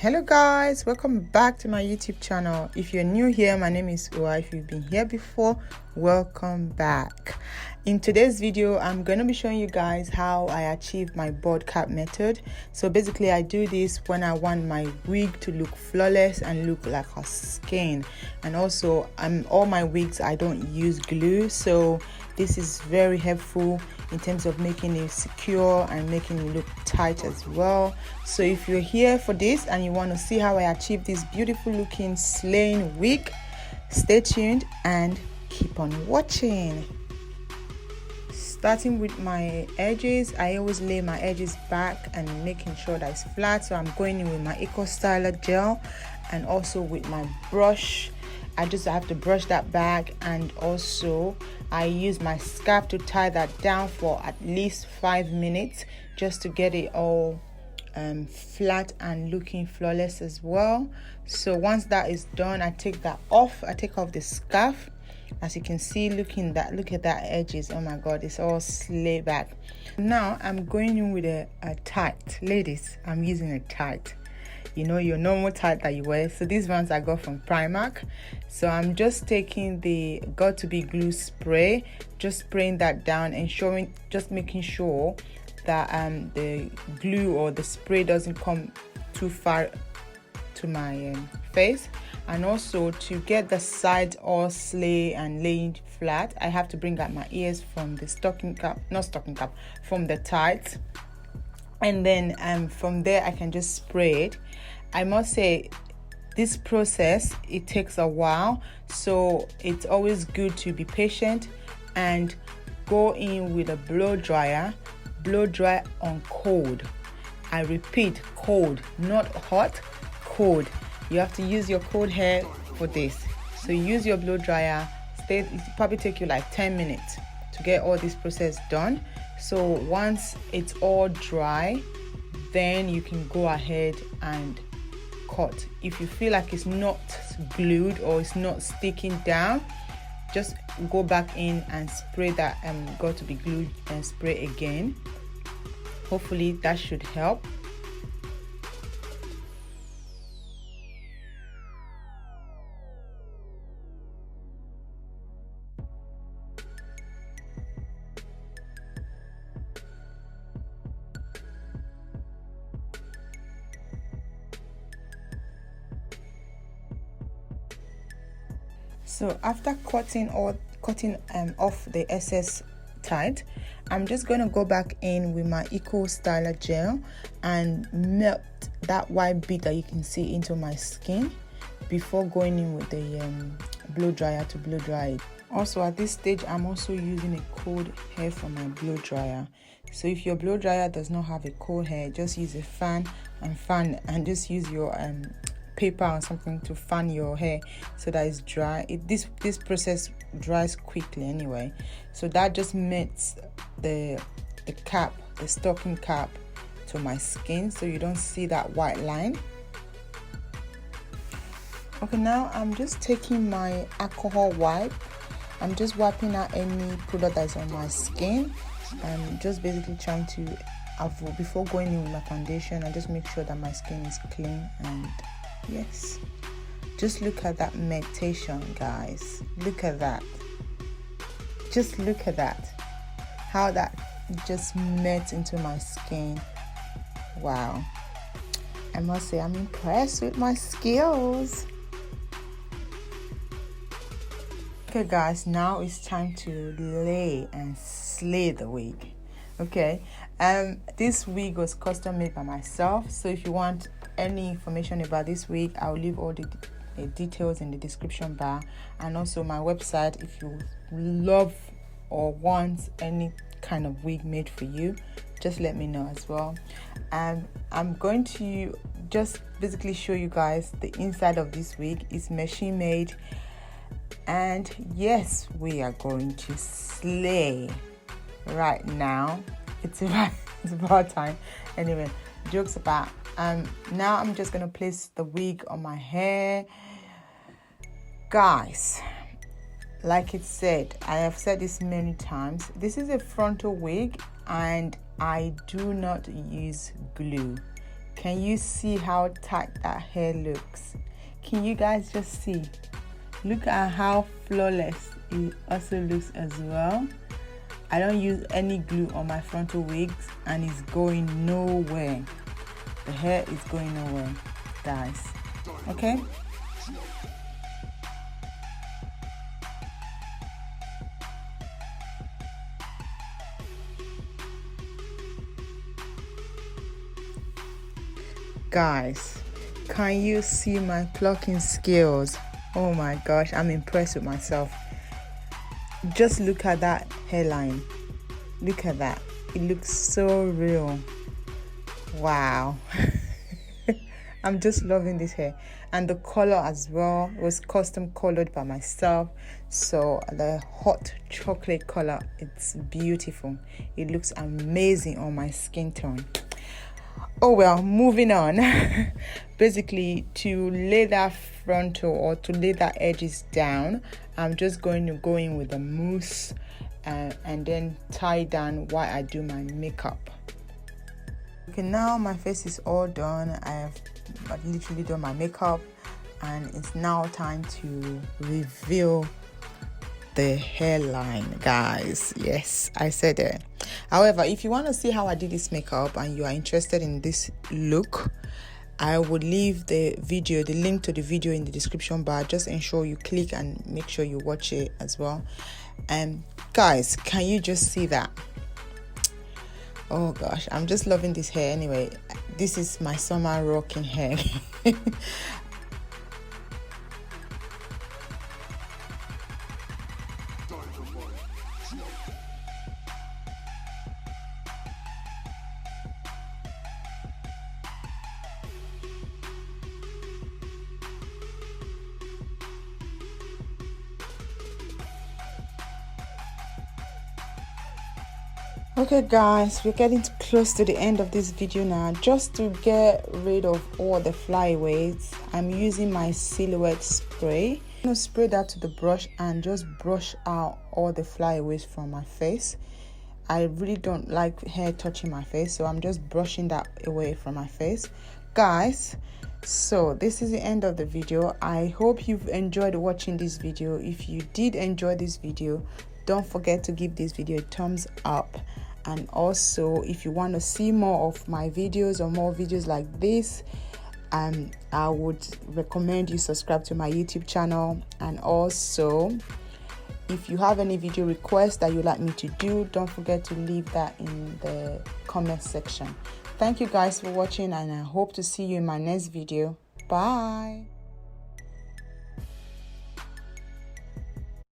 Hello guys, welcome back to my YouTube channel. If you're new here, my name is Ua. If you've been here before, welcome back. In today's video, I'm going to be showing you guys how I achieve my board cap method. So basically I do this when I want my wig to look flawless and look like her skin. And also all my wigs I don't use glue, so this is very helpful in terms of making it secure and making it look tight as well. So if you're here for this and you want to see how I achieve this beautiful looking slaying wig, stay tuned and keep on watching. Starting with my edges, I always lay my edges back and making sure that it's flat. So I'm going in with my Eco Styler gel and also with my brush. I just have to brush that back, and also I use my scarf to tie that down for at least 5 minutes just to get it all flat and looking flawless as well. So once that is done, I take that off. I take off the scarf. As you can see, look at that edges. Oh my god, it's all slayed back. Now I'm going in with a tight. Ladies, I'm using a tight, you know, your normal tight that you wear. So these ones I got from Primark. So I'm just taking the got to be glue spray, just spraying that down and just making sure that the glue or the spray doesn't come too far to my face. And also to get the sides all slay and laid flat, I have to bring out my ears from the from the tights, and then from there I can just spray it. I must say this process, it takes a while, so it's always good to be patient and go in with a blow dry on cold. I repeat, cold, not hot, cold. You have to use your cold hair for this. So use your blow dryer. It probably take you like 10 minutes to get all this process done. So once it's all dry, then you can go ahead and cut. If you feel like it's not glued or it's not sticking down, just go back in and spray that got to be glued and spray again. Hopefully that should help. So after cutting off the excess tight, I'm just going to go back in with my Eco Styler gel and melt that white bit that you can see into my skin before going in with the blow dryer to blow dry it. Also at this stage, I'm also using a cold hair for my blow dryer. So if your blow dryer does not have a cold hair, just use a fan and just use your paper or something to fan your hair so that it's dry. This process dries quickly anyway, so that just melts the stocking cap to my skin, so you don't see that white line. Okay, now I'm just taking my alcohol wipe. I'm just wiping out any product that's on my skin. I'm just basically trying to avoid, before going in with my foundation, I just make sure that my skin is clean. And yes, just look at that meditation, guys. Look at that. Just look at that. How that just met into my skin. Wow. I must say I'm impressed with my skills. Okay guys, now it's time to lay and slay the wig. Okay, this wig was custom made by myself, so if you want any information about this wig, I'll leave all the details in the description bar, and also my website if you love or want any kind of wig made for you, just let me know as well. I'm going to just basically show you guys the inside of this wig. It's machine made, and yes, we are going to slay right now. It's about time. Anyway, jokes apart. Now I'm just gonna place the wig on my hair, guys. Like it said, I have said this many times, this is a frontal wig and I do not use glue. Can you see how tight that hair looks? Can you guys just see? Look at how flawless it also looks as well. I don't use any glue on my frontal wigs and it's going nowhere. The hair is going nowhere, guys. Okay? Guys, can you see my plucking skills? Oh my gosh, I'm impressed with myself. Just look at that hairline. Look at that. It looks so real. Wow. I'm just loving this hair. And the color as well was custom colored by myself. So the hot chocolate color, it's beautiful. It looks amazing on my skin tone. Oh well, moving on. Basically, to lay that frontal or to lay that edges down, I'm just going to go in with the mousse and then tie down while I do my makeup. Okay, now my face is all done. I've literally done my makeup and it's now time to reveal the hairline, guys. Yes, I said it. However, if you want to see how I did this makeup and you are interested in this look, I would leave the link to the video in the description bar. Just ensure you click and make sure you watch it as well. And guys, can you just see that? Oh gosh, I'm just loving this hair. Anyway, this is my summer rocking hair. Okay guys, we're getting close to the end of this video now. Just to get rid of all the flyaways, I'm using my silhouette spray. I'm going to spray that to the brush and just brush out all the flyaways from my face. I really don't like hair touching my face, so I'm just brushing that away from my face. Guys, so this is the end of the video. I hope you've enjoyed watching this video. If you did enjoy this video, don't forget to give this video a thumbs up. And also, if you want to see more of my videos or more videos like this, I would recommend you subscribe to my YouTube channel. And also, if you have any video requests that you'd like me to do, don't forget to leave that in the comment section. Thank you guys for watching and I hope to see you in my next video. Bye.